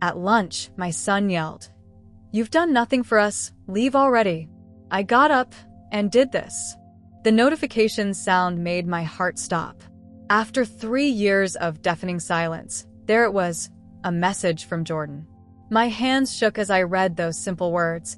At lunch, my son yelled, "You've done nothing for us, leave already." I got up and did this. The notification sound made my heart stop. After 3 years of deafening silence, there it was, a message from Jordan. My hands shook as I read those simple words.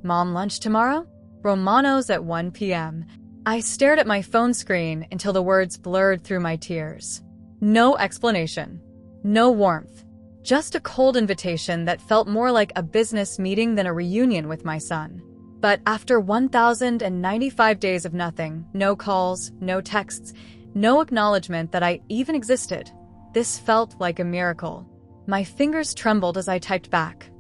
"Mom, lunch tomorrow? Romano's at 1 p.m. I stared at my phone screen until the words blurred through my tears. No explanation. No warmth. Just a cold invitation that felt more like a business meeting than a reunion with my son. But after 1,095 days of nothing, no calls, no texts, no acknowledgement that I even existed, this felt like a miracle. My fingers trembled as I typed back,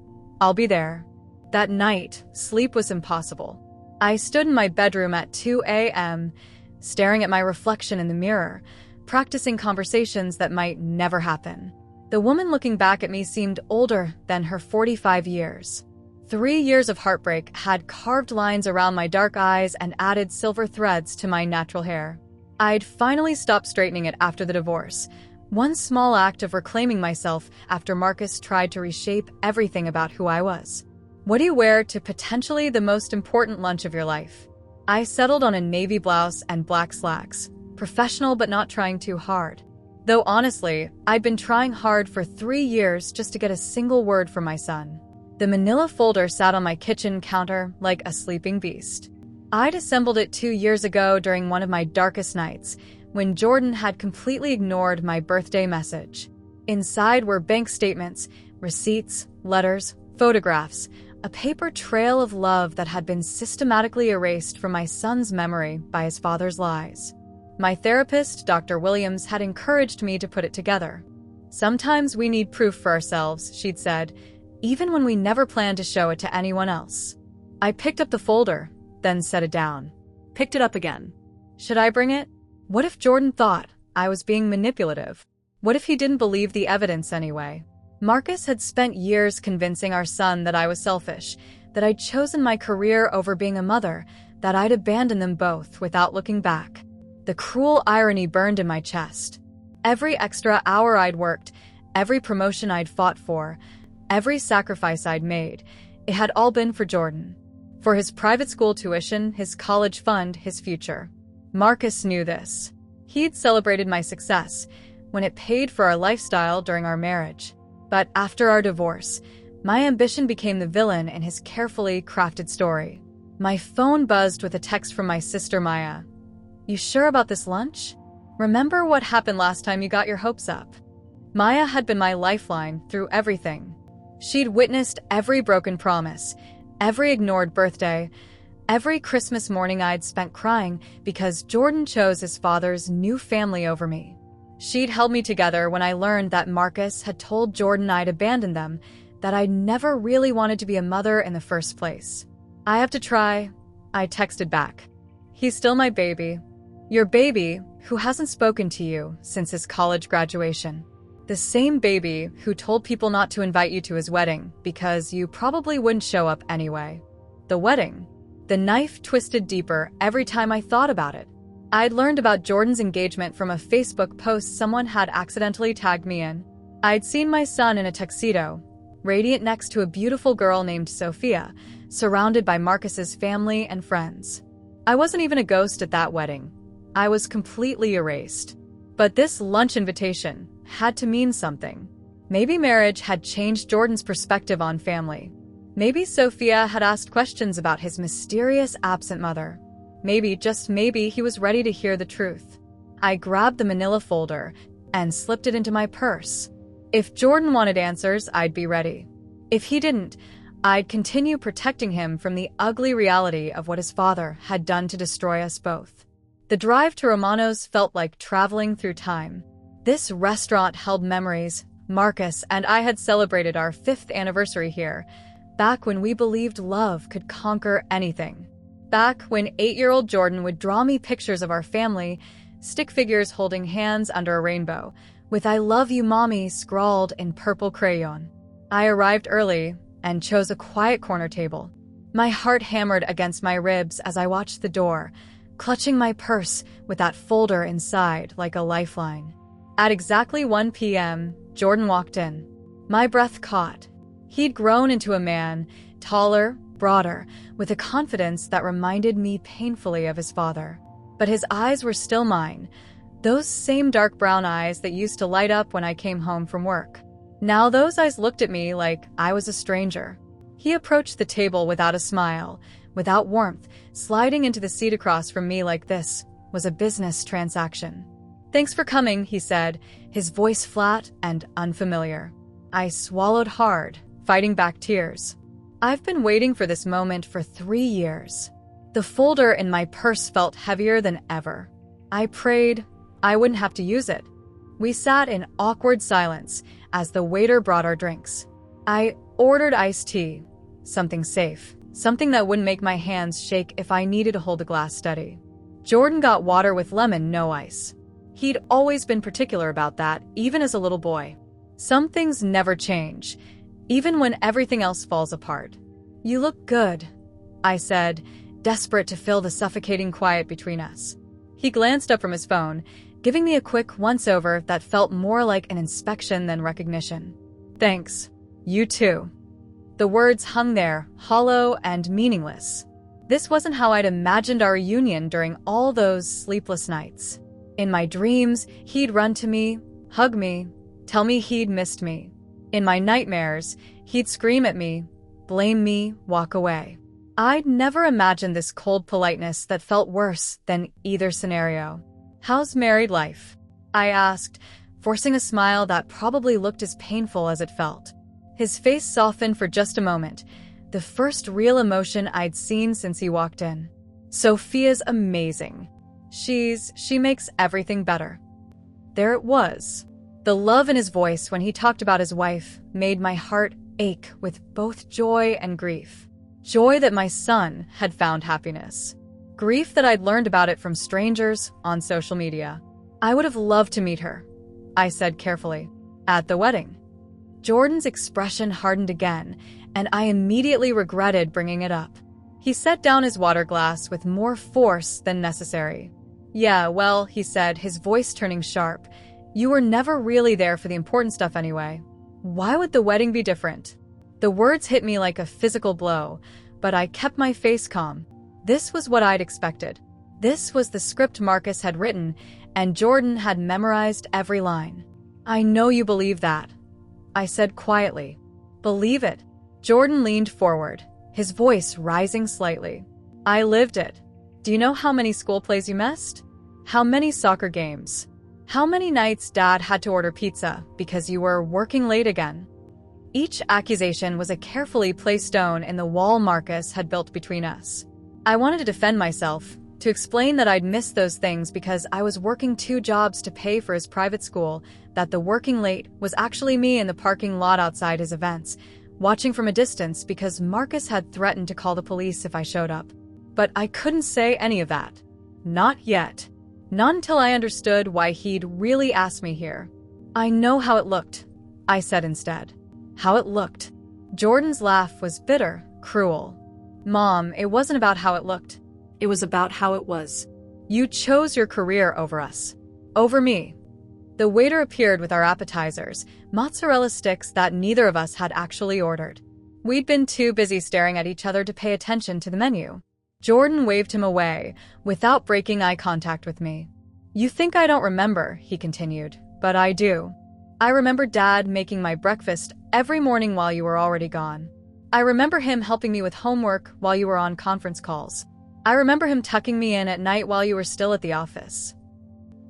"I'll be there." That night, sleep was impossible. I stood in my bedroom at 2 a.m., staring at my reflection in the mirror, practicing conversations that might never happen. The woman looking back at me seemed older than her 45 years. 3 years of heartbreak had carved lines around my dark eyes and added silver threads to my natural hair. I'd finally stopped straightening it after the divorce, one small act of reclaiming myself after Marcus tried to reshape everything about who I was. What do you wear to potentially the most important lunch of your life? I settled on a navy blouse and black slacks, professional but not trying too hard. Though honestly, I'd been trying hard for 3 years just to get a single word from my son. The manila folder sat on my kitchen counter like a sleeping beast. I'd assembled it 2 years ago during one of my darkest nights, when Jordan had completely ignored my birthday message. Inside were bank statements, receipts, letters, photographs, a paper trail of love that had been systematically erased from my son's memory by his father's lies. My therapist, Dr. Williams, had encouraged me to put it together. "Sometimes we need proof for ourselves," she'd said, "even when we never planned to show it to anyone else." I picked up the folder, then set it down. Picked it up again. Should I bring it? What if Jordan thought I was being manipulative? What if he didn't believe the evidence anyway? Marcus had spent years convincing our son that I was selfish, that I'd chosen my career over being a mother, that I'd abandoned them both without looking back. The cruel irony burned in my chest. Every extra hour I'd worked, every promotion I'd fought for, every sacrifice I'd made, it had all been for Jordan. For his private school tuition, his college fund, his future. Marcus knew this. He'd celebrated my success when it paid for our lifestyle during our marriage. But after our divorce, my ambition became the villain in his carefully crafted story. My phone buzzed with a text from my sister Maya. "You sure about this lunch? Remember what happened last time you got your hopes up?" Maya had been my lifeline through everything. She'd witnessed every broken promise, every ignored birthday, every Christmas morning I'd spent crying because Jordan chose his father's new family over me. She'd held me together when I learned that Marcus had told Jordan I'd abandoned them, that I'd never really wanted to be a mother in the first place. "I have to try," I texted back. "He's still my baby. Your baby, who hasn't spoken to you since his college graduation. The same baby who told people not to invite you to his wedding because you probably wouldn't show up anyway." The wedding. The knife twisted deeper every time I thought about it. I'd learned about Jordan's engagement from a Facebook post someone had accidentally tagged me in. I'd seen my son in a tuxedo, radiant next to a beautiful girl named Sophia, surrounded by Marcus's family and friends. I wasn't even a ghost at that wedding. I was completely erased. But this lunch invitation had to mean something. Maybe marriage had changed Jordan's perspective on family. Maybe Sophia had asked questions about his mysterious absent mother. Maybe, just maybe, he was ready to hear the truth. I grabbed the manila folder and slipped it into my purse. If Jordan wanted answers, I'd be ready. If he didn't, I'd continue protecting him from the ugly reality of what his father had done to destroy us both. The drive to Romano's felt like traveling through time. This restaurant held memories. Marcus and I had celebrated our 5th anniversary here, back when we believed love could conquer anything. Back when 8-year-old Jordan would draw me pictures of our family, stick figures holding hands under a rainbow, with "I love you, mommy" scrawled in purple crayon. I arrived early and chose a quiet corner table. My heart hammered against my ribs as I watched the door, clutching my purse with that folder inside like a lifeline. At exactly 1 p.m., Jordan walked in. My breath caught. He'd grown into a man, taller, broader, with a confidence that reminded me painfully of his father. But his eyes were still mine, those same dark brown eyes that used to light up when I came home from work. Now those eyes looked at me like I was a stranger. He approached the table without a smile, without warmth, sliding into the seat across from me like this was a business transaction. "Thanks for coming," he said, his voice flat and unfamiliar. I swallowed hard, fighting back tears. I've been waiting for this moment for 3 years. The folder in my purse felt heavier than ever. I prayed I wouldn't have to use it. We sat in awkward silence as the waiter brought our drinks. I ordered iced tea, something safe, something that wouldn't make my hands shake if I needed to hold a glass steady. Jordan got water with lemon, no ice. He'd always been particular about that, even as a little boy. Some things never change, even when everything else falls apart. "You look good," I said, desperate to fill the suffocating quiet between us. He glanced up from his phone, giving me a quick once-over that felt more like an inspection than recognition. "Thanks. You too." The words hung there, hollow and meaningless. This wasn't how I'd imagined our reunion during all those sleepless nights. In my dreams, he'd run to me, hug me, tell me he'd missed me. In my nightmares, he'd scream at me, blame me, walk away. I'd never imagined this cold politeness that felt worse than either scenario. "How's married life?" I asked, forcing a smile that probably looked as painful as it felt. His face softened for just a moment, the first real emotion I'd seen since he walked in. "Sophia's amazing. She makes everything better." There it was. The love in his voice when he talked about his wife made my heart ache with both joy and grief. Joy that my son had found happiness. Grief that I'd learned about it from strangers on social media. "I would have loved to meet her," I said carefully. "At the wedding." Jordan's expression hardened again, and I immediately regretted bringing it up. He set down his water glass with more force than necessary. "Yeah, well," he said, his voice turning sharp, "you were never really there for the important stuff anyway. Why would the wedding be different?" The words hit me like a physical blow, but I kept my face calm. This was what I'd expected. This was the script Marcus had written, and Jordan had memorized every line. "I know you believe that," I said quietly. "Believe it?" Jordan leaned forward, his voice rising slightly. "I lived it. Do you know how many school plays you missed? How many soccer games? How many nights Dad had to order pizza because you were working late again?" Each accusation was a carefully placed stone in the wall Marcus had built between us. I wanted to defend myself, to explain that I'd missed those things because I was working 2 jobs to pay for his private school, that the working late was actually me in the parking lot outside his events, watching from a distance because Marcus had threatened to call the police if I showed up. But I couldn't say any of that. Not yet. Not until I understood why he'd really asked me here. "I know how it looked," I said instead. How it looked. Jordan's laugh was bitter, cruel. "Mom, it wasn't about how it looked. It was about how it was. You chose your career over us. Over me." The waiter appeared with our appetizers, mozzarella sticks that neither of us had actually ordered. We'd been too busy staring at each other to pay attention to the menu. Jordan waved him away, without breaking eye contact with me. "You think I don't remember," he continued, "but I do. I remember Dad making my breakfast every morning while you were already gone. I remember him helping me with homework while you were on conference calls. I remember him tucking me in at night while you were still at the office."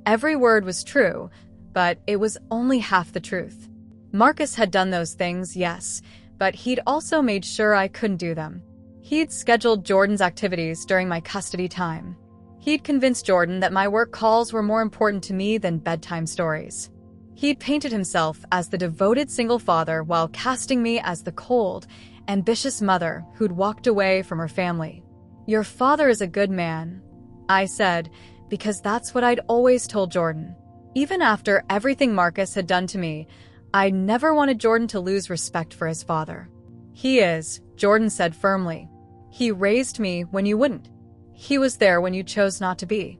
Every word was true, but it was only half the truth. Marcus had done those things, yes, but he'd also made sure I couldn't do them. He'd scheduled Jordan's activities during my custody time. He'd convinced Jordan that my work calls were more important to me than bedtime stories. He'd painted himself as the devoted single father while casting me as the cold, ambitious mother who'd walked away from her family. "Your father is a good man," I said, because that's what I'd always told Jordan. Even after everything Marcus had done to me, I never wanted Jordan to lose respect for his father. "He is," Jordan said firmly. "He raised me when you wouldn't. He was there when you chose not to be."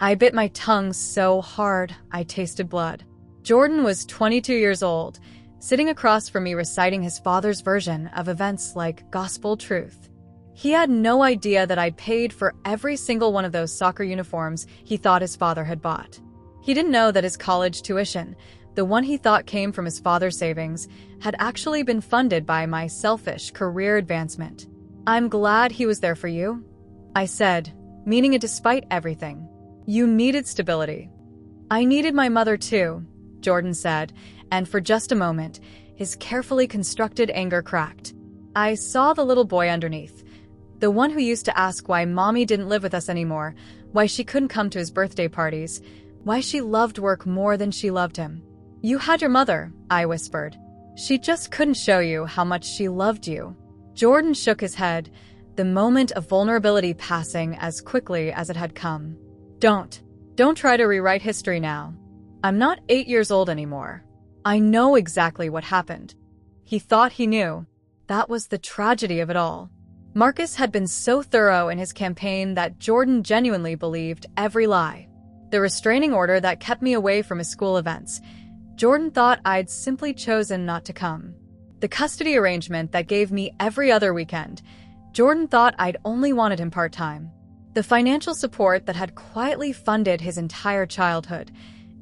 I bit my tongue so hard I tasted blood. Jordan was 22 years old, sitting across from me reciting his father's version of events like gospel truth. He had no idea that I'd paid for every single one of those soccer uniforms he thought his father had bought. He didn't know that his college tuition, the one he thought came from his father's savings, had actually been funded by my selfish career advancement. "I'm glad he was there for you," I said, meaning it despite everything. "You needed stability." "I needed my mother too," Jordan said, and for just a moment, his carefully constructed anger cracked. I saw the little boy underneath, the one who used to ask why mommy didn't live with us anymore, why she couldn't come to his birthday parties, why she loved work more than she loved him. "You had your mother," I whispered. "She just couldn't show you how much she loved you." Jordan shook his head, the moment of vulnerability passing as quickly as it had come. Don't try to rewrite history now. I'm not 8 years old anymore. I know exactly what happened." He thought he knew. That was the tragedy of it all. Marcus had been so thorough in his campaign that Jordan genuinely believed every lie. The restraining order that kept me away from his school events, Jordan thought I'd simply chosen not to come. The custody arrangement that gave me every other weekend, Jordan thought I'd only wanted him part-time. The financial support that had quietly funded his entire childhood,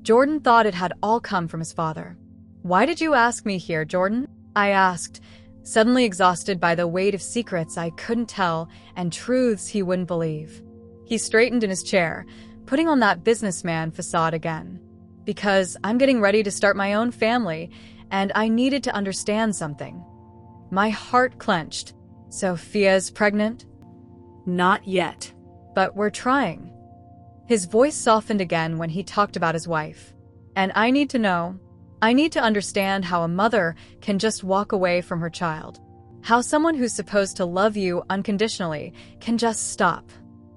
Jordan thought it had all come from his father. "Why did you ask me here, Jordan?" I asked, suddenly exhausted by the weight of secrets I couldn't tell and truths he wouldn't believe. He straightened in his chair, putting on that businessman facade again. "Because I'm getting ready to start my own family, and I needed to understand something." My heart clenched. "Sophia's pregnant?" "Not yet. "But we're trying." His voice softened again when he talked about his wife. "And I need to know. I need to understand how a mother can just walk away from her child. How someone who's supposed to love you unconditionally can just stop."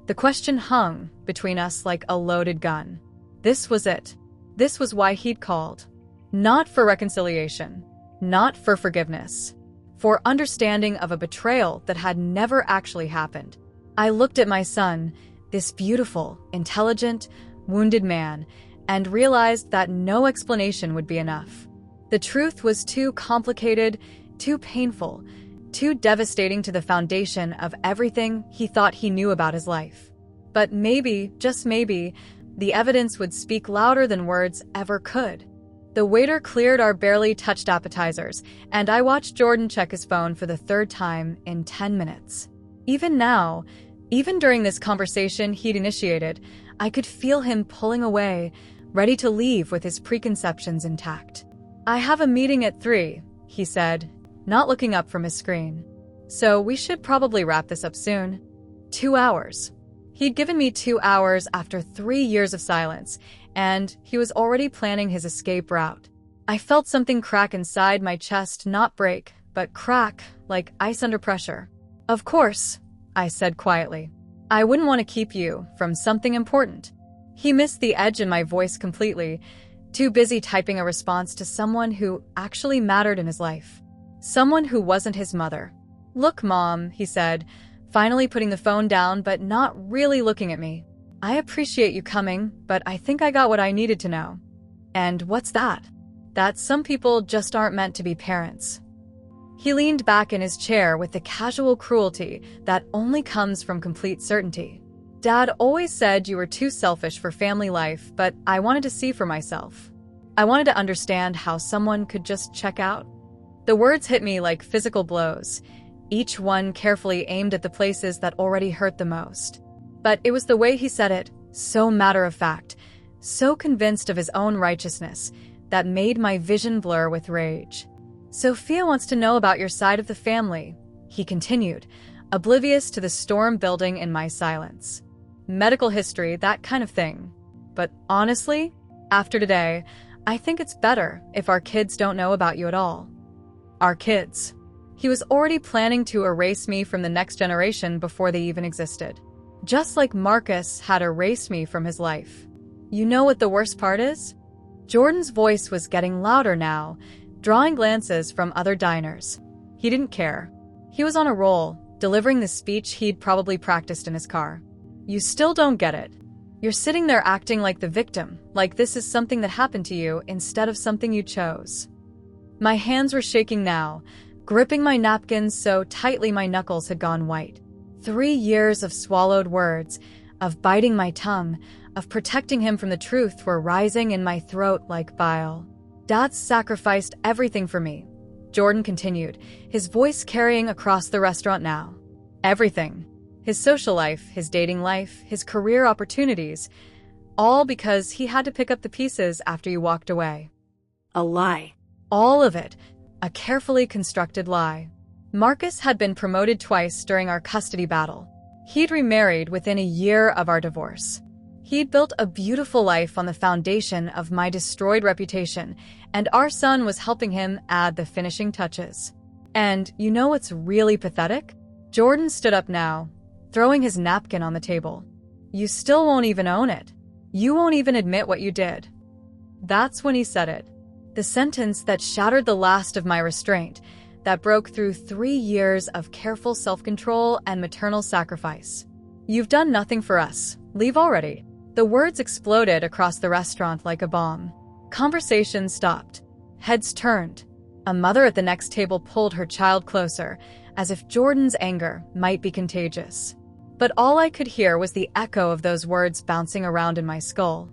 The question hung between us like a loaded gun. This was it. This was why he'd called. Not for reconciliation. Not for forgiveness. For understanding of a betrayal that had never actually happened. I looked at my son, this beautiful, intelligent, wounded man, and realized that no explanation would be enough. The truth was too complicated, too painful, too devastating to the foundation of everything he thought he knew about his life. But maybe, just maybe, the evidence would speak louder than words ever could. The waiter cleared our barely touched appetizers, and I watched Jordan check his phone for the third time in 10 minutes. Even now, even during this conversation he'd initiated, I could feel him pulling away, ready to leave with his preconceptions intact. "I have a meeting at 3, he said, not looking up from his screen. "So we should probably wrap this up soon." 2 hours. He'd given me 2 hours after 3 years of silence, and he was already planning his escape route. I felt something crack inside my chest, not break, but crack, like ice under pressure. "Of course," I said quietly. "I wouldn't want to keep you from something important." He missed the edge in my voice completely, too busy typing a response to someone who actually mattered in his life. Someone who wasn't his mother. "Look, Mom," he said, finally putting the phone down but not really looking at me. "I appreciate you coming, but I think I got what I needed to know." "And what's that?" "That some people just aren't meant to be parents." He leaned back in his chair with the casual cruelty that only comes from complete certainty. "Dad always said you were too selfish for family life, but I wanted to see for myself. I wanted to understand how someone could just check out." The words hit me like physical blows, each one carefully aimed at the places that already hurt the most. But it was the way he said it, so matter-of-fact, so convinced of his own righteousness, that made my vision blur with rage. "Sophia wants to know about your side of the family," he continued, oblivious to the storm building in my silence. "Medical history, that kind of thing. But honestly, after today, I think it's better if our kids don't know about you at all." Our kids. He was already planning to erase me from the next generation before they even existed. Just like Marcus had erased me from his life. "You know what the worst part is?" Jordan's voice was getting louder now, drawing glances from other diners. He didn't care. He was on a roll, delivering the speech he'd probably practiced in his car. "You still don't get it. You're sitting there acting like the victim, like this is something that happened to you instead of something you chose." My hands were shaking now, gripping my napkins so tightly my knuckles had gone white. 3 years of swallowed words, of biting my tongue, of protecting him from the truth were rising in my throat like bile. Dad's sacrificed everything for me, Jordan continued, his voice carrying across the restaurant now. Everything. His social life, his dating life, his career opportunities, all because he had to pick up the pieces after you walked away. A lie. All of it, a carefully constructed lie. Marcus had been promoted twice during our custody battle. He'd remarried within a year of our divorce. He'd built a beautiful life on the foundation of my destroyed reputation, and our son was helping him add the finishing touches. And you know what's really pathetic? Jordan stood up now, throwing his napkin on the table. You still won't even own it. You won't even admit what you did. That's when he said it. The sentence that shattered the last of my restraint, that broke through 3 years of careful self-control and maternal sacrifice. You've done nothing for us. Leave already. The words exploded across the restaurant like a bomb. Conversation stopped. Heads turned. A mother at the next table pulled her child closer, as if Jordan's anger might be contagious. But all I could hear was the echo of those words bouncing around in my skull.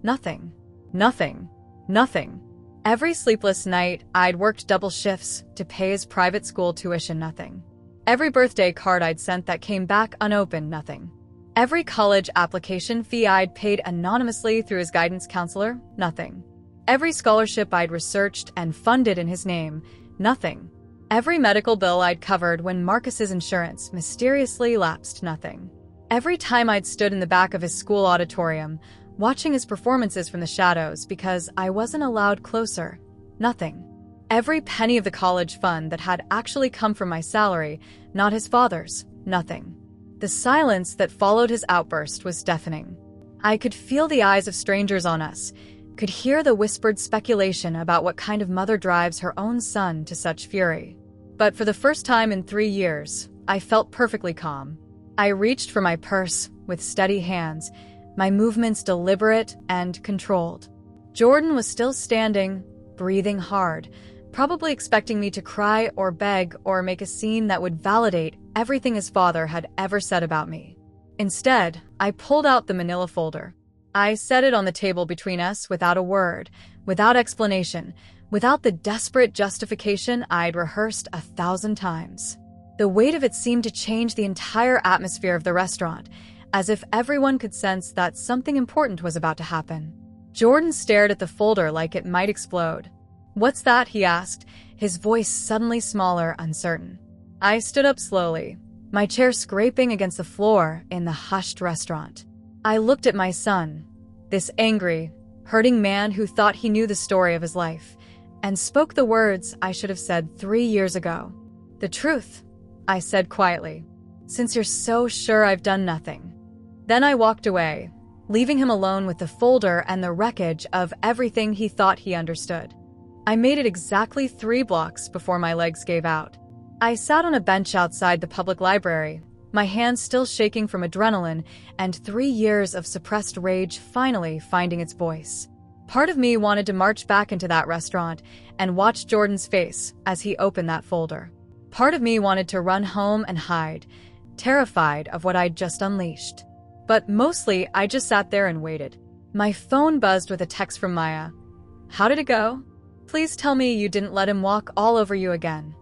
Nothing. Nothing. Nothing. Every sleepless night, I'd worked double shifts to pay his private school tuition. Nothing. Every birthday card I'd sent that came back unopened. Nothing. Every college application fee I'd paid anonymously through his guidance counselor. Nothing. Every scholarship I'd researched and funded in his name. Nothing. Every medical bill I'd covered when Marcus's insurance mysteriously lapsed. Nothing. Every time I'd stood in the back of his school auditorium, watching his performances from the shadows because I wasn't allowed closer. Nothing. Every penny of the college fund that had actually come from my salary, not his father's. Nothing. The silence that followed his outburst was deafening. I could feel the eyes of strangers on us, could hear the whispered speculation about what kind of mother drives her own son to such fury. But for the first time in 3 years, I felt perfectly calm. I reached for my purse with steady hands, my movements deliberate and controlled. Jordan was still standing, breathing hard, probably expecting me to cry or beg or make a scene that would validate everything his father had ever said about me. Instead, I pulled out the manila folder. I set it on the table between us without a word, without explanation, without the desperate justification I'd rehearsed 1,000 times. The weight of it seemed to change the entire atmosphere of the restaurant, as if everyone could sense that something important was about to happen. Jordan stared at the folder like it might explode. "What's that?" he asked, his voice suddenly smaller, uncertain. I stood up slowly, my chair scraping against the floor in the hushed restaurant. I looked at my son, this angry, hurting man who thought he knew the story of his life, and spoke the words I should have said 3 years ago. "The truth," I said quietly, "since you're so sure I've done nothing." Then I walked away, leaving him alone with the folder and the wreckage of everything he thought he understood. I made it exactly 3 blocks before my legs gave out. I sat on a bench outside the public library, my hands still shaking from adrenaline and 3 years of suppressed rage finally finding its voice. Part of me wanted to march back into that restaurant and watch Jordan's face as he opened that folder. Part of me wanted to run home and hide, terrified of what I'd just unleashed. But mostly, I just sat there and waited. My phone buzzed with a text from Maya. "How did it go? Please tell me you didn't let him walk all over you again."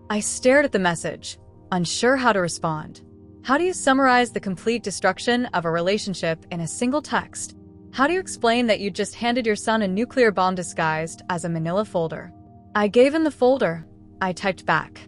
I stared at the message, unsure how to respond. How do you summarize the complete destruction of a relationship in a single text? How do you explain that you just handed your son a nuclear bomb disguised as a manila folder? "I gave him the folder," I typed back.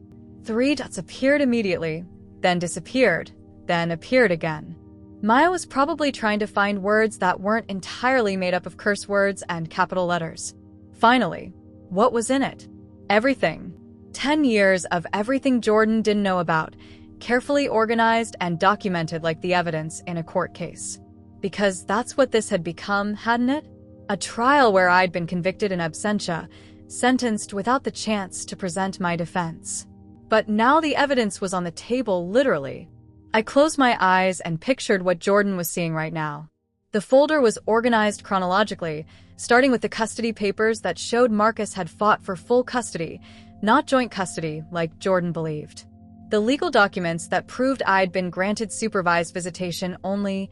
3 dots appeared immediately, then disappeared, then appeared again. Maya was probably trying to find words that weren't entirely made up of curse words and capital letters. Finally, what was in it? Everything. 10 years of everything Jordan didn't know about, carefully organized and documented like the evidence in a court case. Because that's what this had become, hadn't it? A trial where I'd been convicted in absentia, sentenced without the chance to present my defense. But now the evidence was on the table, literally. I closed my eyes and pictured what Jordan was seeing right now. The folder was organized chronologically, starting with the custody papers that showed Marcus had fought for full custody, not joint custody like Jordan believed. The legal documents that proved I'd been granted supervised visitation only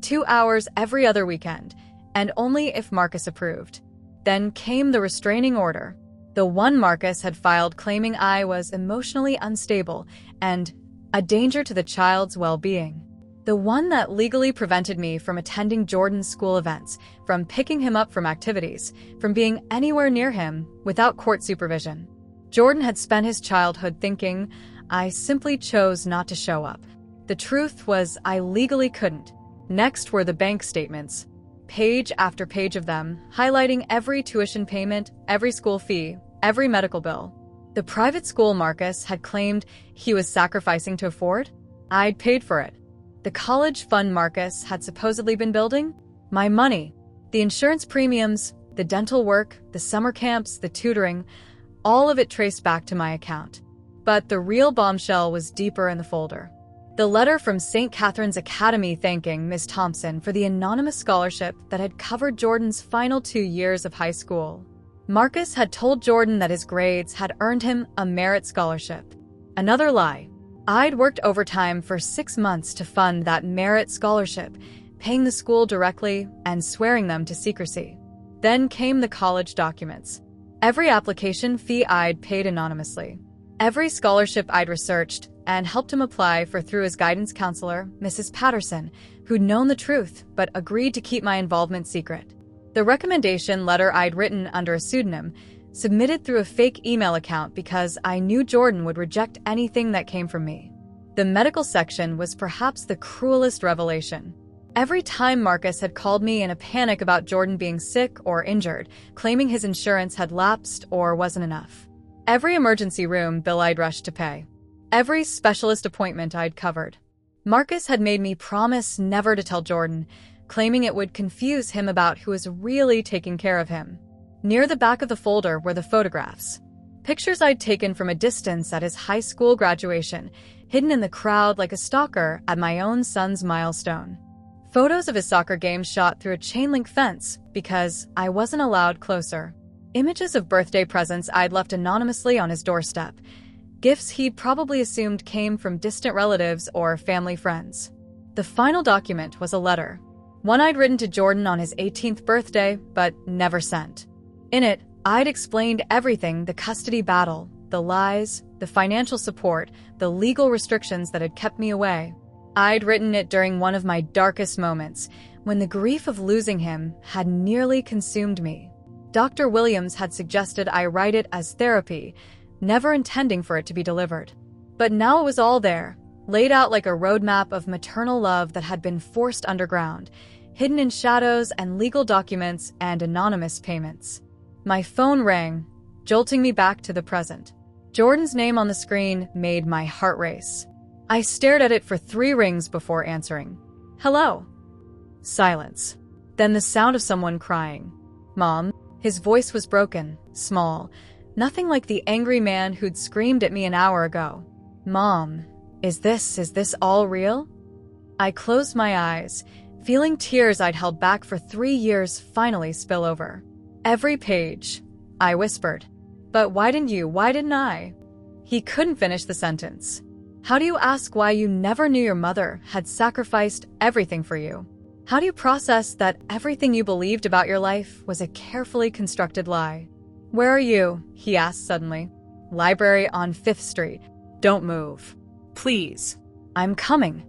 2 hours every other weekend, and only if Marcus approved. Then came the restraining order, the one Marcus had filed claiming I was emotionally unstable and a danger to the child's well-being. The one that legally prevented me from attending Jordan's school events, from picking him up from activities, from being anywhere near him without court supervision. Jordan had spent his childhood thinking I simply chose not to show up. The truth was I legally couldn't. Next were the bank statements, page after page of them, highlighting every tuition payment, every school fee, every medical bill. The private school Marcus had claimed he was sacrificing to afford? I'd paid for it. The college fund Marcus had supposedly been building? My money. The insurance premiums, the dental work, the summer camps, the tutoring, all of it traced back to my account. But the real bombshell was deeper in the folder. The letter from St. Catherine's Academy thanking Miss Thompson for the anonymous scholarship that had covered Jordan's final 2 years of high school. Marcus had told Jordan that his grades had earned him a merit scholarship. Another lie. I'd worked overtime for 6 months to fund that merit scholarship, paying the school directly and swearing them to secrecy. Then came the college documents. Every application fee I'd paid anonymously. Every scholarship I'd researched and helped him apply for through his guidance counselor, Mrs. Patterson, who'd known the truth but agreed to keep my involvement secret. The recommendation letter I'd written under a pseudonym, submitted through a fake email account because I knew Jordan would reject anything that came from me. The medical section was perhaps the cruelest revelation. Every time Marcus had called me in a panic about Jordan being sick or injured, claiming his insurance had lapsed or wasn't enough. Every emergency room bill I'd rushed to pay. Every specialist appointment I'd covered. Marcus had made me promise never to tell Jordan, claiming it would confuse him about who was really taking care of him. Near the back of the folder were the photographs. Pictures I'd taken from a distance at his high school graduation, hidden in the crowd like a stalker at my own son's milestone. Photos of his soccer games shot through a chain-link fence because I wasn't allowed closer. Images of birthday presents I'd left anonymously on his doorstep. Gifts he'd probably assumed came from distant relatives or family friends. The final document was a letter. One I'd written to Jordan on his 18th birthday, but never sent. In it, I'd explained everything: the custody battle, the lies, the financial support, the legal restrictions that had kept me away. I'd written it during one of my darkest moments, when the grief of losing him had nearly consumed me. Dr. Williams had suggested I write it as therapy, never intending for it to be delivered. But now it was all there, laid out like a roadmap of maternal love that had been forced underground, hidden in shadows and legal documents and anonymous payments. My phone rang, jolting me back to the present. Jordan's name on the screen made my heart race. I stared at it for 3 rings before answering. Hello. Silence. Then the sound of someone crying. Mom. His voice was broken, small, nothing like the angry man who'd screamed at me an hour ago. Mom, is this all real? I closed my eyes, feeling tears I'd held back for 3 years finally spill over. Every page, I whispered. But why didn't I? He couldn't finish the sentence. How do you ask why you never knew your mother had sacrificed everything for you? How do you process that everything you believed about your life was a carefully constructed lie? Where are you? He asked suddenly. Library on 5th Street. Don't move. Please. I'm coming.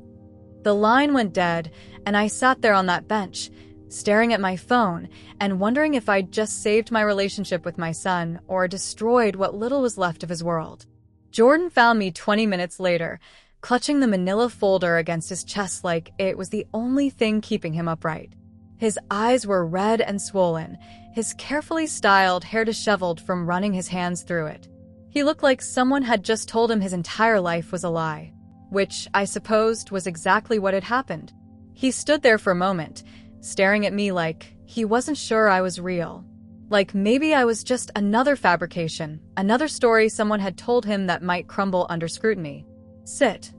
The line went dead, and I sat there on that bench, staring at my phone and wondering if I'd just saved my relationship with my son or destroyed what little was left of his world. Jordan found me 20 minutes later, clutching the manila folder against his chest like it was the only thing keeping him upright. His eyes were red and swollen, his carefully styled hair disheveled from running his hands through it. He looked like someone had just told him his entire life was a lie, which I supposed was exactly what had happened. He stood there for a moment, staring at me like he wasn't sure I was real. Like maybe I was just another fabrication, another story someone had told him that might crumble under scrutiny. Sit,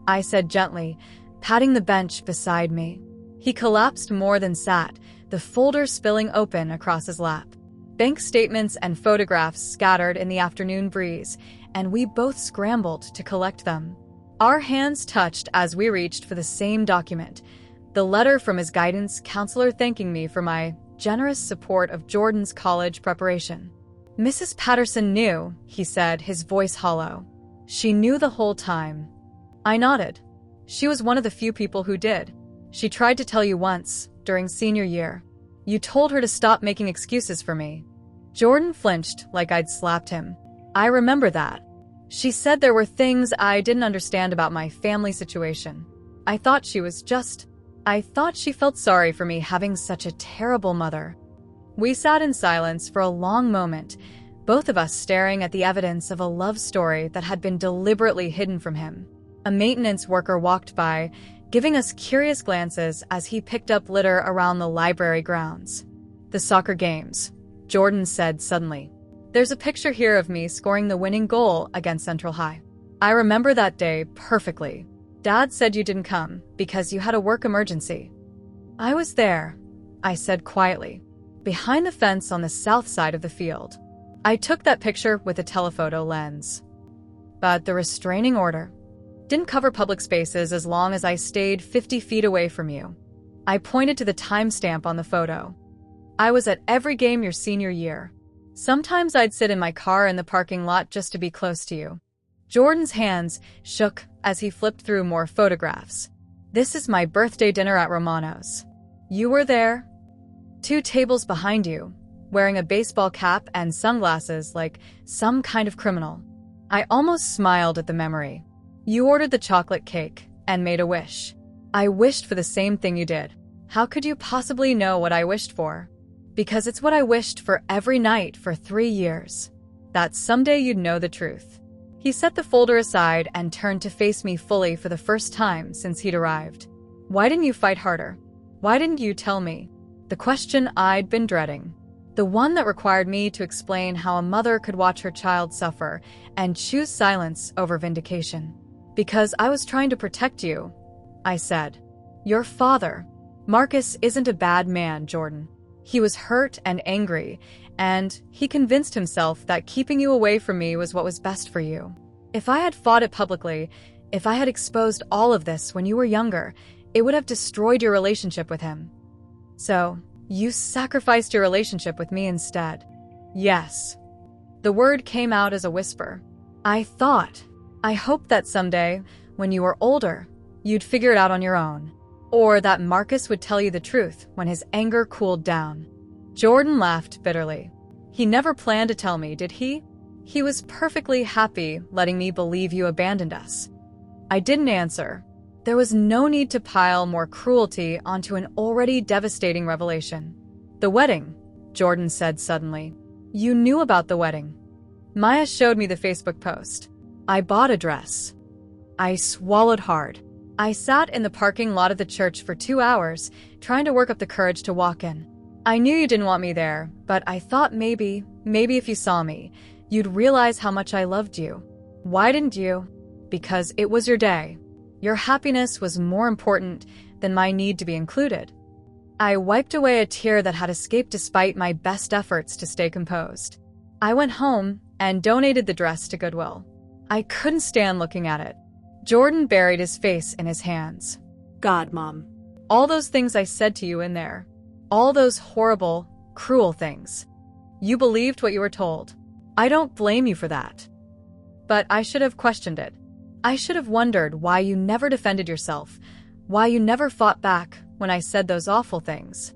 I said gently, patting the bench beside me. He collapsed more than sat, the folder spilling open across his lap. Bank statements and photographs scattered in the afternoon breeze, and we both scrambled to collect them. Our hands touched as we reached for the same document, the letter from his guidance counselor thanking me for my generous support of Jordan's college preparation. "Mrs. Patterson knew," he said, his voice hollow. "She knew the whole time." I nodded. "She was one of the few people who did. She tried to tell you once, during senior year. You told her to stop making excuses for me." Jordan flinched like I'd slapped him. "I remember that. She said there were things I didn't understand about my family situation. I thought she felt sorry for me having such a terrible mother." We sat in silence for a long moment, both of us staring at the evidence of a love story that had been deliberately hidden from him. A maintenance worker walked by, giving us curious glances as he picked up litter around the library grounds. "The soccer games," Jordan said suddenly. "There's a picture here of me scoring the winning goal against Central High. I remember that day perfectly. Dad said you didn't come because you had a work emergency." "I was there," I said quietly, "behind the fence on the south side of the field. I took that picture with a telephoto lens. But the restraining order didn't cover public spaces as long as I stayed 50 feet away from you." I pointed to the timestamp on the photo. "I was at every game your senior year. Sometimes I'd sit in my car in the parking lot just to be close to you." Jordan's hands shook as he flipped through more photographs. "This is my birthday dinner at Romano's. You were there. 2 tables behind you, wearing a baseball cap and sunglasses like some kind of criminal." I almost smiled at the memory. "You ordered the chocolate cake and made a wish. I wished for the same thing you did." "How could you possibly know what I wished for?" "Because it's what I wished for every night for 3 years. That someday you'd know the truth." He set the folder aside and turned to face me fully for the first time since he'd arrived. "Why didn't you fight harder? Why didn't you tell me?" The question I'd been dreading. The one that required me to explain how a mother could watch her child suffer and choose silence over vindication. "Because I was trying to protect you," I said. "Your father, Marcus, isn't a bad man, Jordan. He was hurt and angry, and he convinced himself that keeping you away from me was what was best for you. If I had fought it publicly, if I had exposed all of this when you were younger, it would have destroyed your relationship with him. So, you sacrificed your relationship with me instead." "Yes." The word came out as a whisper. I hoped that someday, when you were older, you'd figure it out on your own. Or that Marcus would tell you the truth when his anger cooled down." Jordan laughed bitterly. "He never planned to tell me, did he? He was perfectly happy letting me believe you abandoned us." I didn't answer. There was no need to pile more cruelty onto an already devastating revelation. "The wedding," Jordan said suddenly. "You knew about the wedding." Maya showed me the Facebook post. "I bought a dress." I swallowed hard. I sat in the parking lot of the church for 2 hours, trying to work up the courage to walk in. "I knew you didn't want me there, but I thought maybe if you saw me, you'd realize how much I loved you." "Why didn't you?" "Because it was your day. Your happiness was more important than my need to be included." I wiped away a tear that had escaped despite my best efforts to stay composed. I went home and donated the dress to Goodwill. I couldn't stand looking at it. Jordan buried his face in his hands. "God, Mom. All those things I said to you in there. All those horrible, cruel things. You believed what you were told. I don't blame you for that. But I should have questioned it. I should have wondered why you never defended yourself, why you never fought back when I said those awful things."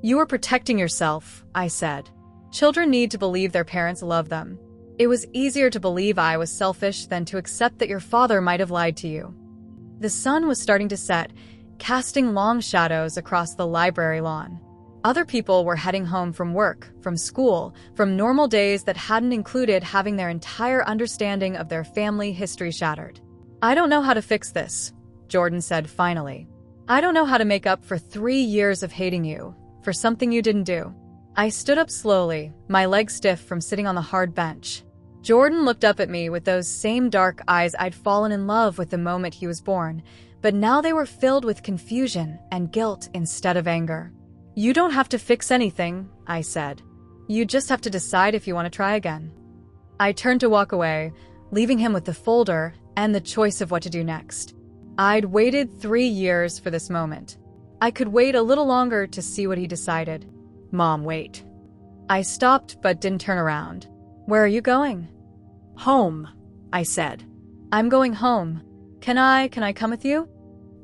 "You were protecting yourself," I said. "Children need to believe their parents love them. It was easier to believe I was selfish than to accept that your father might have lied to you." The sun was starting to set, casting long shadows across the library lawn. Other people were heading home from work, from school, from normal days that hadn't included having their entire understanding of their family history shattered. "I don't know how to fix this," Jordan said finally. "I don't know how to make up for 3 years of hating you, for something you didn't do." I stood up slowly, my legs stiff from sitting on the hard bench. Jordan looked up at me with those same dark eyes I'd fallen in love with the moment he was born, but now they were filled with confusion and guilt instead of anger. "You don't have to fix anything," I said. "You just have to decide if you want to try again." I turned to walk away, leaving him with the folder and the choice of what to do next. I'd waited 3 years for this moment. I could wait a little longer to see what he decided. "Mom, wait." I stopped but didn't turn around. "Where are you going?" Home, I said. "I'm going home. Can I come with you?"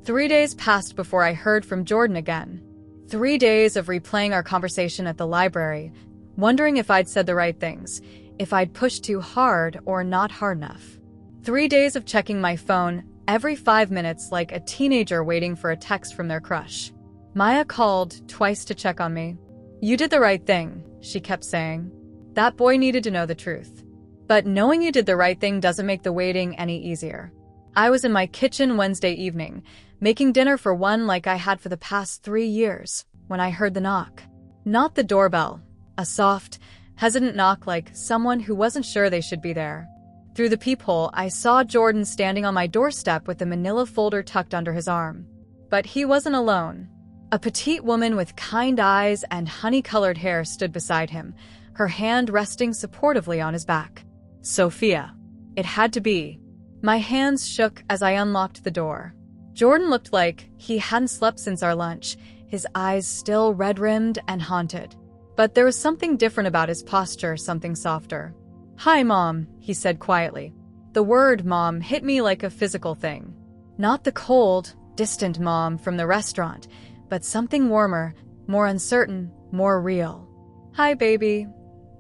3 days passed before I heard from Jordan again. 3 days of replaying our conversation at the library, wondering if I'd said the right things, if I'd pushed too hard or not hard enough. 3 days of checking my phone every 5 minutes like a teenager waiting for a text from their crush. Maya called twice to check on me. "You did the right thing," she kept saying. "That boy needed to know the truth." But knowing you did the right thing doesn't make the waiting any easier. I was in my kitchen Wednesday evening, making dinner for one like I had for the past 3 years, when I heard the knock. Not the doorbell, a soft, hesitant knock like someone who wasn't sure they should be there. Through the peephole, I saw Jordan standing on my doorstep with the manila folder tucked under his arm. But he wasn't alone. A petite woman with kind eyes and honey-colored hair stood beside him, her hand resting supportively on his back. Sophia. It had to be. My hands shook as I unlocked the door. Jordan looked like he hadn't slept since our lunch, his eyes still red-rimmed and haunted. But there was something different about his posture, something softer. "Hi, Mom," he said quietly. The word mom hit me like a physical thing. Not the cold, distant mom from the restaurant, but something warmer, more uncertain, more real. "Hi, baby,"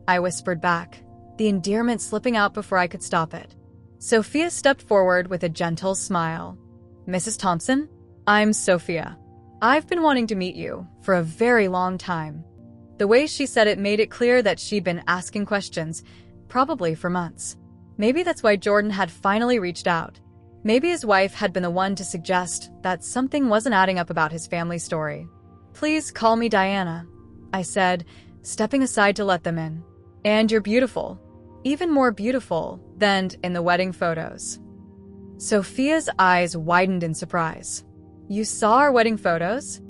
I whispered back, the endearment slipping out before I could stop it. Sophia stepped forward with a gentle smile. "Mrs. Thompson? I'm Sophia. I've been wanting to meet you for a very long time." The way she said it made it clear that she'd been asking questions, probably for months. Maybe that's why Jordan had finally reached out. Maybe his wife had been the one to suggest that something wasn't adding up about his family story. "Please call me Diana," I said, stepping aside to let them in. "And you're beautiful. Even more beautiful than in the wedding photos." Sophia's eyes widened in surprise. "You saw our wedding photos?"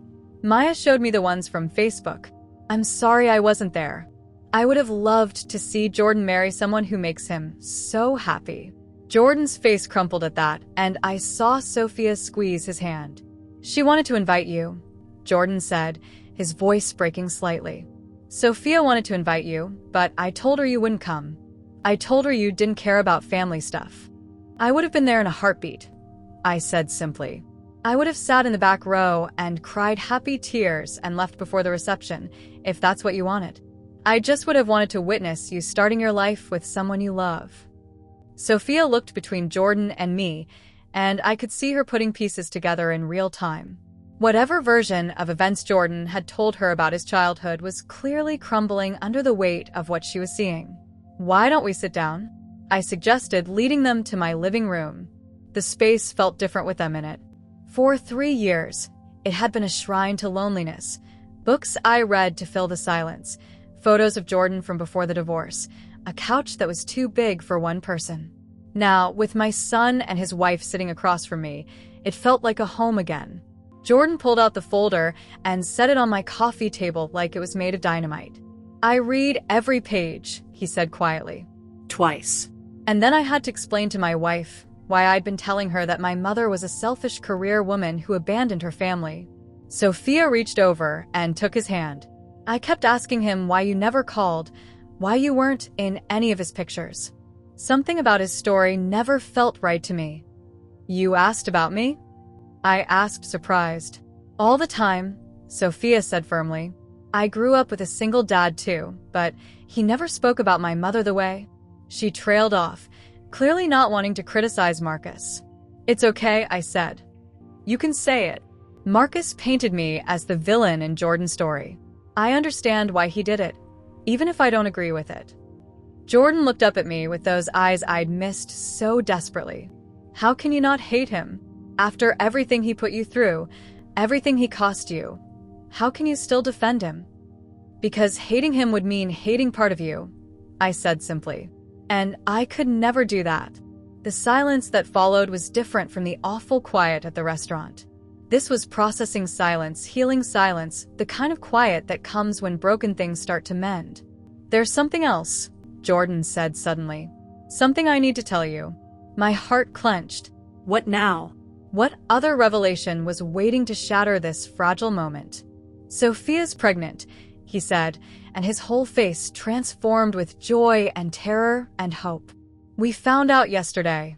Maya showed me the ones from Facebook. "I'm sorry I wasn't there. I would have loved to see Jordan marry someone who makes him so happy." Jordan's face crumpled at that, and I saw Sophia squeeze his hand. "She wanted to invite you," Jordan said, his voice breaking slightly. "Sophia wanted to invite you, but I told her you wouldn't come. I told her you didn't care about family stuff." "I would have been there in a heartbeat," I said simply. "I would have sat in the back row and cried happy tears and left before the reception, if that's what you wanted. I just would have wanted to witness you starting your life with someone you love." Sophia looked between Jordan and me, and I could see her putting pieces together in real time. Whatever version of events Jordan had told her about his childhood was clearly crumbling under the weight of what she was seeing. "Why don't we sit down?" I suggested, leading them to my living room. The space felt different with them in it. For 3 years, it had been a shrine to loneliness. Books I read to fill the silence, photos of Jordan from before the divorce, a couch that was too big for one person. Now, with my son and his wife sitting across from me, it felt like a home again. Jordan pulled out the folder and set it on my coffee table like it was made of dynamite. "I read every page," he said quietly. Twice. And then I had to explain to my wife why I'd been telling her that my mother was a selfish career woman who abandoned her family. Sophia reached over and took his hand. "I kept asking him why you never called, why you weren't in any of his pictures. Something about his story never felt right to me." "You asked about me?" I asked, surprised. "All the time," Sophia said firmly. "I grew up with a single dad too, but he never spoke about my mother the way." She trailed off, clearly not wanting to criticize Marcus. "It's okay," I said. "You can say it. Marcus painted me as the villain in Jordan's story. I understand why he did it, even if I don't agree with it." Jordan looked up at me with those eyes I'd missed so desperately. "How can you not hate him? After everything he put you through, everything he cost you, how can you still defend him?" "Because hating him would mean hating part of you," I said simply. And I could never do that. The silence that followed was different from the awful quiet at the restaurant. This was processing silence, healing silence, the kind of quiet that comes when broken things start to mend. "There's something else," Jordan said suddenly. "Something I need to tell you." My heart clenched. What now? What other revelation was waiting to shatter this fragile moment? "Sophia's pregnant," he said, and his whole face transformed with joy and terror and hope. "We found out yesterday."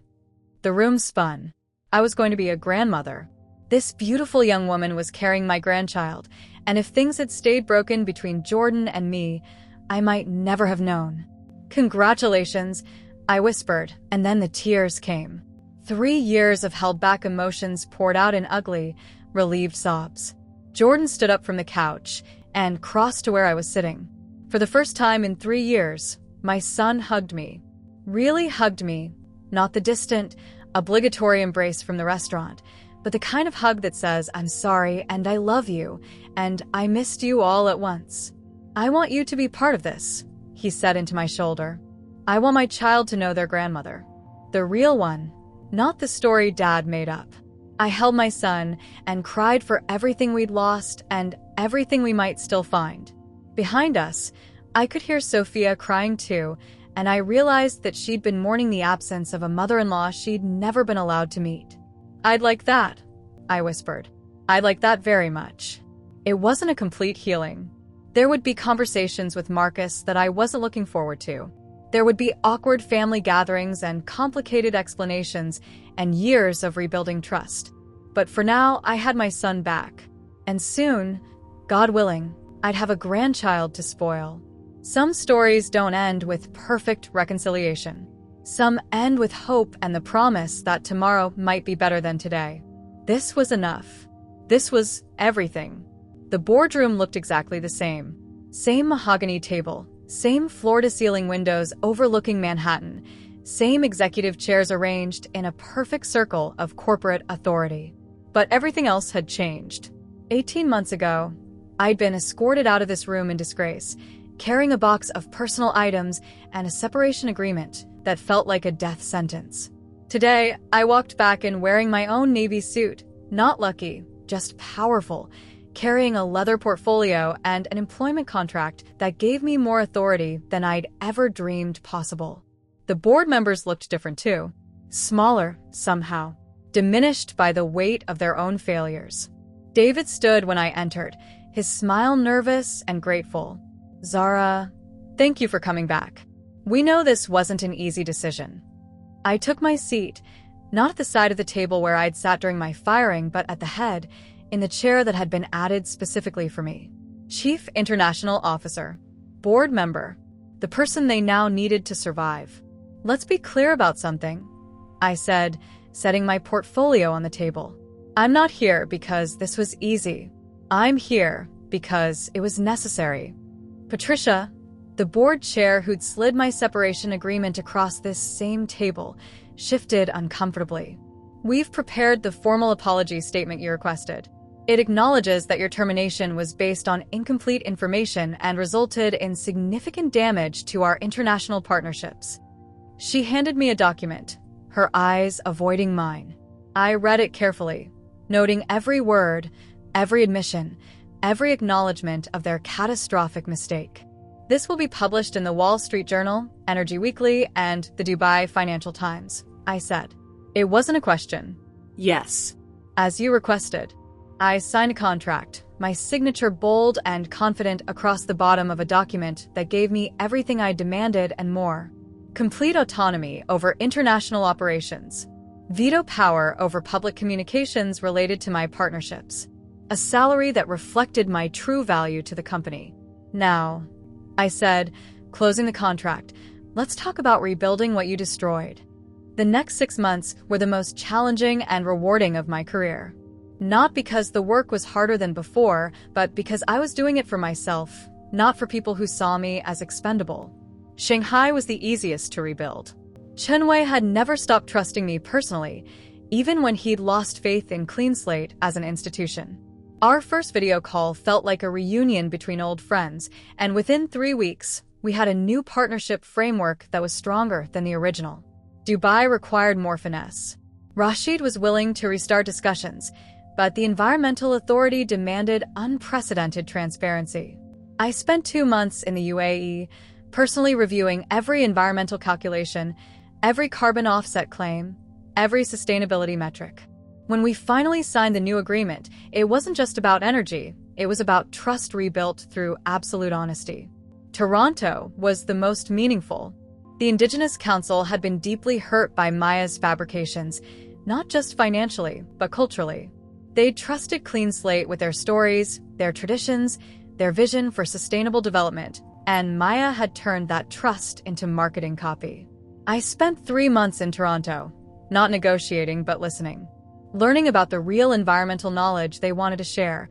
The room spun. I was going to be a grandmother. This beautiful young woman was carrying my grandchild, and if things had stayed broken between Jordan and me, I might never have known. "Congratulations," I whispered, and then the tears came. 3 years of held-back emotions poured out in ugly, relieved sobs. Jordan stood up from the couch and crossed to where I was sitting. For the first time in 3 years, my son hugged me. Really hugged me, not the distant, obligatory embrace from the restaurant, but the kind of hug that says, "I'm sorry, and I love you, and I missed you all at once." "I want you to be part of this," he said into my shoulder. "I want my child to know their grandmother. The real one, not the story Dad made up." I held my son and cried for everything we'd lost and everything we might still find. Behind us, I could hear Sophia crying too, and I realized that she'd been mourning the absence of a mother-in-law she'd never been allowed to meet. "I'd like that," I whispered. "I'd like that very much." It wasn't a complete healing. There would be conversations with Marcus that I wasn't looking forward to. There would be awkward family gatherings and complicated explanations and years of rebuilding trust. But for now, I had my son back. And soon, God willing, I'd have a grandchild to spoil. Some stories don't end with perfect reconciliation. Some end with hope and the promise that tomorrow might be better than today. This was enough. This was everything. The boardroom looked exactly the same. Same mahogany table, same floor-to-ceiling windows overlooking Manhattan, same executive chairs arranged in a perfect circle of corporate authority. But everything else had changed. 18 months ago, I'd been escorted out of this room in disgrace, carrying a box of personal items and a separation agreement that felt like a death sentence. Today, I walked back in wearing my own navy suit, not lucky, just powerful, carrying a leather portfolio and an employment contract that gave me more authority than I'd ever dreamed possible. The board members looked different too. Smaller, somehow. Diminished by the weight of their own failures. David stood when I entered, his smile nervous and grateful. "Zara, thank you for coming back. We know this wasn't an easy decision." I took my seat, not at the side of the table where I'd sat during my firing, but at the head, in the chair that had been added specifically for me. Chief International Officer. Board member. The person they now needed to survive. "Let's be clear about something," I said, setting my portfolio on the table. "I'm not here because this was easy. I'm here because it was necessary." Patricia, the board chair who'd slid my separation agreement across this same table, shifted uncomfortably. "We've prepared the formal apology statement you requested. It acknowledges that your termination was based on incomplete information and resulted in significant damage to our international partnerships." She handed me a document, her eyes avoiding mine. I read it carefully, noting every word, every admission, every acknowledgement of their catastrophic mistake. "This will be published in the Wall Street Journal, Energy Weekly, and the Dubai Financial Times," I said. It wasn't a question. "Yes." "As you requested." I signed a contract, my signature bold and confident across the bottom of a document that gave me everything I demanded and more. Complete autonomy over international operations. Veto power over public communications related to my partnerships. A salary that reflected my true value to the company. "Now," I said, closing the contract, "let's talk about rebuilding what you destroyed." The next 6 months were the most challenging and rewarding of my career. Not because the work was harder than before, but because I was doing it for myself, not for people who saw me as expendable. Shanghai was the easiest to rebuild. Chenwei had never stopped trusting me personally, even when he'd lost faith in Clean Slate as an institution. Our first video call felt like a reunion between old friends, and within 3 weeks, We had a new partnership framework that was stronger than the original. Dubai required more finesse. Rashid was willing to restart discussions, but the Environmental Authority demanded unprecedented transparency. I spent 2 months in the UAE, personally reviewing every environmental calculation, every carbon offset claim, every sustainability metric. When we finally signed the new agreement, it wasn't just about energy, it was about trust rebuilt through absolute honesty. Toronto was the most meaningful. The Indigenous Council had been deeply hurt by Maya's fabrications, not just financially, but culturally. They'd trusted Clean Slate with their stories, their traditions, their vision for sustainable development, and Maya had turned that trust into marketing copy. I spent 3 months in Toronto, not negotiating but listening, learning about the real environmental knowledge they wanted to share,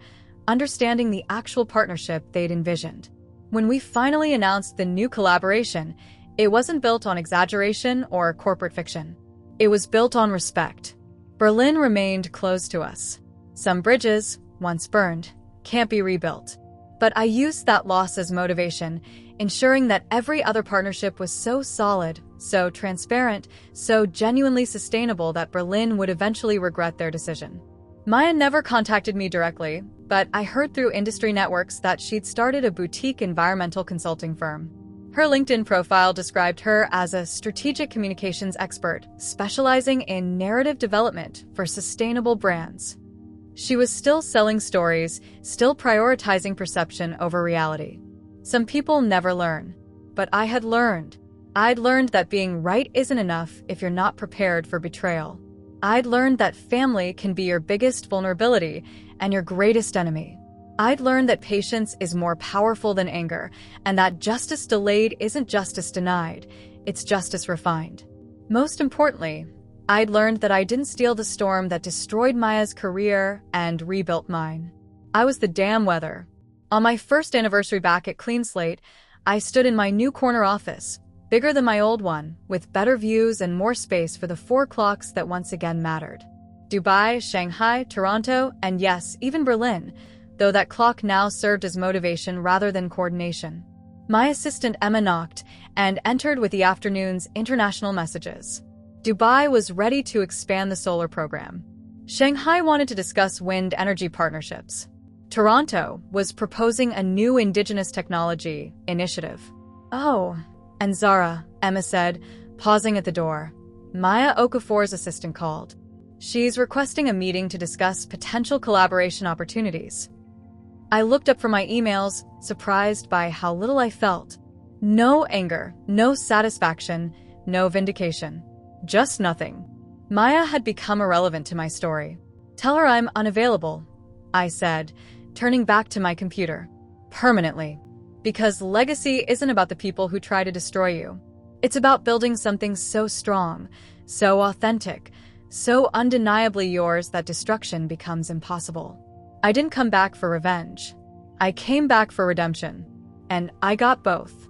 understanding the actual partnership they'd envisioned. When we finally announced the new collaboration, it wasn't built on exaggeration or corporate fiction. It was built on respect. Berlin remained closed to us. Some bridges, once burned, can't be rebuilt. But I used that loss as motivation, ensuring that every other partnership was so solid, so transparent, so genuinely sustainable that Berlin would eventually regret their decision. Maya never contacted me directly, but I heard through industry networks that she'd started a boutique environmental consulting firm. Her LinkedIn profile described her as a strategic communications expert, specializing in narrative development for sustainable brands. She was still selling stories, still prioritizing perception over reality. Some people never learn, but I had learned. I'd learned that being right isn't enough if you're not prepared for betrayal. I'd learned that family can be your biggest vulnerability and your greatest enemy. I'd learned that patience is more powerful than anger, and that justice delayed isn't justice denied, it's justice refined. Most importantly, I'd learned that I didn't steal the storm that destroyed Maya's career and rebuilt mine. I was the damn weather. On my first anniversary back at Clean Slate, I stood in my new corner office, bigger than my old one, with better views and more space for the 4 clocks that once again mattered. Dubai, Shanghai, Toronto, and yes, even Berlin, though that clock now served as motivation rather than coordination. My assistant Emma knocked and entered with the afternoon's international messages. Dubai was ready to expand the solar program. Shanghai wanted to discuss wind energy partnerships. Toronto was proposing a new indigenous technology initiative. Oh, and Zara, Emma said, pausing at the door. Maya Okafor's assistant called. She's requesting a meeting to discuss potential collaboration opportunities. I looked up from my emails, surprised by how little I felt. No anger, no satisfaction, no vindication. Just nothing. Maya had become irrelevant to my story. Tell her I'm unavailable, I said, turning back to my computer. Permanently. Because legacy isn't about the people who try to destroy you. It's about building something so strong, so authentic, so undeniably yours that destruction becomes impossible. I didn't come back for revenge. I came back for redemption. And I got both.